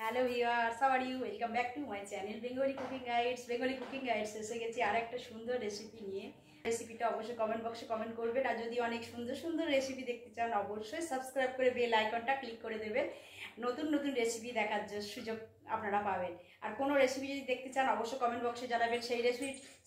Hello viewers, how are you? Welcome back to my channel Bengali cooking guides. Bengali cooking guides এসে গেছি আর একটা সুন্দর recipe নিয়ে। রেসিপিটা অবশ্যই কমেন্ট বক্সে কমেন্ট করবেন, আর যদি অনেক সুন্দর সুন্দর রেসিপি দেখতে চান অবশ্যই সাবস্ক্রাইব করে বেল আইকনটা ক্লিক করে দেবেন। নতুন নতুন রেসিপি দেখার সুযোগ আপনারা পাবেন। আর কোনো রেসিপি যদি দেখতে চান অবশ্যই কমেন্ট বক্সে জানাবেন।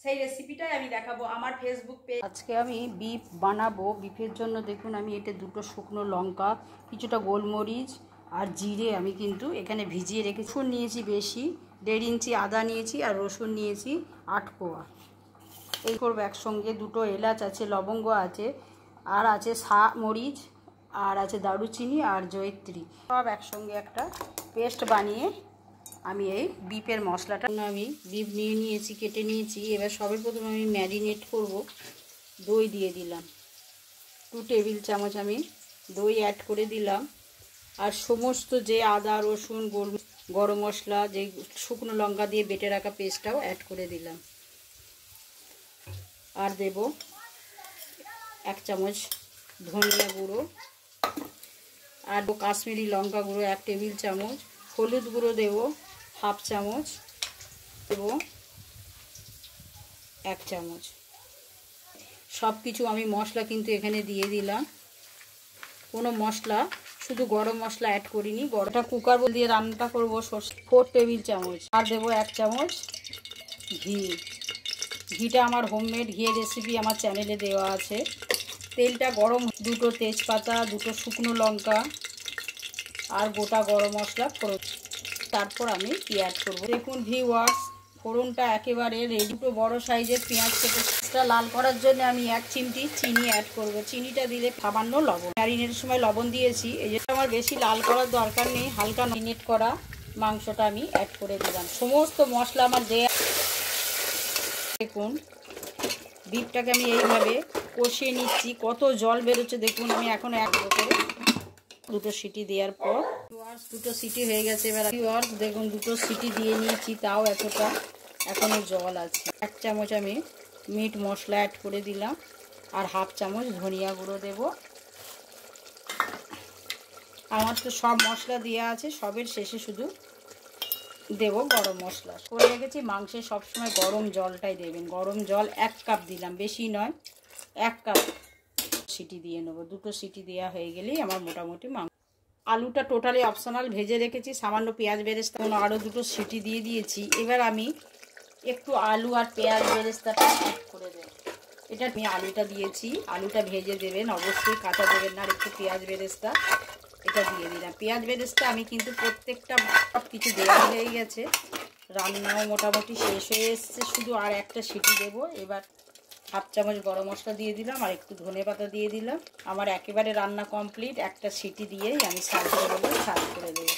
সেই রেসিপিটাই আমি দেখাবো আমার ফেসবুক পেজ। আজকে আমি বিফ বানাবো। বিফের জন্য দেখুন আমি এটা দুটো শুকনো লঙ্কা, কিছুটা গোলমরিচ আর জিরে আমি কিন্তু এখানে ভিজিয়ে রেখেছি। রসুন নিয়েছি বেশি, 1.5 ইঞ্চি আদা নিয়েছি, আর রসুন নিয়েছি 8 কোয়া। এই করবো একসঙ্গে। দুটো এলাচ আছে, লবঙ্গ আছে, আর আছে মরিচ, আর আছে দারুচিনি আর জয়িত্রী, সব একসঙ্গে একটা পেস্ট বানিয়ে আমি এই বিফের মশলাটা আমি বিফ নিয়ে নিয়েছি, কেটে নিয়েছি। এবার সবের প্রথমে আমি ম্যারিনেট করব। দই দিয়ে দিলাম, 2 টেবিল চামচ আমি দই অ্যাড করে দিলাম। আর সমস্ত যে আদা রসুন গরম মশলা, যে শুকনো লঙ্কা দিয়ে বেটে রাখা পেস্টটাও অ্যাড করে দিলাম। আর দেব 1 চামচ ধনিয়া গুঁড়ো, আর কাশ্মীরি লঙ্কা গুঁড়ো 1 টেবিল চামচ, হলুদ গুঁড়ো দেব 1/2 চামচ, দেব 1 চামচ। সব কিছু আমি মশলা কিন্তু এখানে দিয়ে দিলাম। কোনো মশলা, শুধু গরম মশলা অ্যাড করিনি। বড়টা কুকার দিয়ে রান্নাটা করবো। 4 টেবিল চামচ। আর দেবো 1 চামচ ঘি। ঘিটা আমার হোমমেড ঘিয়ের রেসিপি আমার চ্যানেলে দেওয়া আছে। তেলটা গরম, দুটো তেজপাতা, দুটো শুকনো লঙ্কা আর গোটা গরম মশলা ফোড়ন। তারপর আমি পেঁয়াজ করবো। দেখুন ভিউয়ার্স, ফোড়নটা একেবারে রেডি। দুটো বড় সাইজের পেঁয়াজ কেটে লাল করার জন্য আমি 1 চিমটি চিনি অ্যাড করব। চিনিটা দিলে সামান্য লবণ, ম্যারিনেটের সময় লবণ দিয়েছি, এই জন্য আমার বেশি লাল করার দরকার নেই। হালকা ম্যারিনেট করা মাংসটা আমি অ্যাড করে দিলাম। সমস্ত মশলা আমার দেয়া। দেখুন বিফটাকে আমি এইভাবে কষিয়ে নিচ্ছি। কত জল বেরোচ্ছে দেখুন। আমি এখন দুটো সিটি দেওয়ার পর দুটো সিটি হয়ে গেছে। এবার দেখুন দুটো সিটি দিয়ে নিয়েছি, তাও এতটা এখনো জল আছে। 1 চামচ আমি মিট মশলা অ্যাড করে দিলাম, আর 1/2 চামচ ধনিয়া গুঁড়ো দেব। আমার তো সব মশলা দেওয়া আছে, সবের শেষে শুধু দেব গরম মশলা করে রেখেছি। মাংসে সবসময় গরম জলটাই দেবেন। গরম জল 1 কাপ দিলাম, বেশি নয়, 1 কাপ। সিটি দিয়ে নেবো। দুটো সিটি দেওয়া হয়ে গেলেই আমার মোটামুটি মাংস। আলুটা টোটালি অপশনাল, ভেজে রেখেছি। সামান্য পেঁয়াজ বেরেস্তা আরও দুটো সিটি দিয়ে দিয়েছি। এবার আমি একটু আলু আর পেঁয়াজ বেরেস্তাটা অ্যাড করে দেব। এটা আমি আলুটা দিয়েছি, আলুটা ভেজে দেবেন অবশ্যই, কাঁচা দেবেন না। আর একটু পেঁয়াজ বেরেস্তা এটা দিয়ে দিলাম। পেঁয়াজ বেরেস্তা আমি কিন্তু প্রত্যেকটা সব কিছু দেওয়া হয়ে গেছে। রান্নাও মোটামুটি শেষ হয়ে এসছে, শুধু আর একটা সিটি দেবো। এবার 1/2 চামচ গরম মশলা দিয়ে দিলাম, আর একটু ধনেপাতা দিয়ে দিলাম। আমার একেবারে রান্না কমপ্লিট। একটা সিটি দিয়েই আমি সার্ভিং বলে সার্ভ করে দেবো।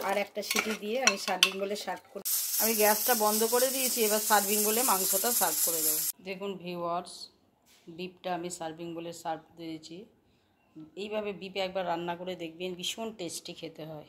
আর একটা সিটি দিয়ে আমি সার্ভিং বলে সার্ভ করে, আমি গ্যাসটা বন্ধ করে দিয়েছি। এবার সার্ভিং বলে মাংসটা সার্ভ করে দেবো। দেখুন ভিউয়ার্স, বিফটা আমি সার্ভিং বলে সার্ভ দিয়েছি। এইভাবে বিফ একবার রান্না করে দেখবেন, ভীষণ টেস্টি খেতে হয়।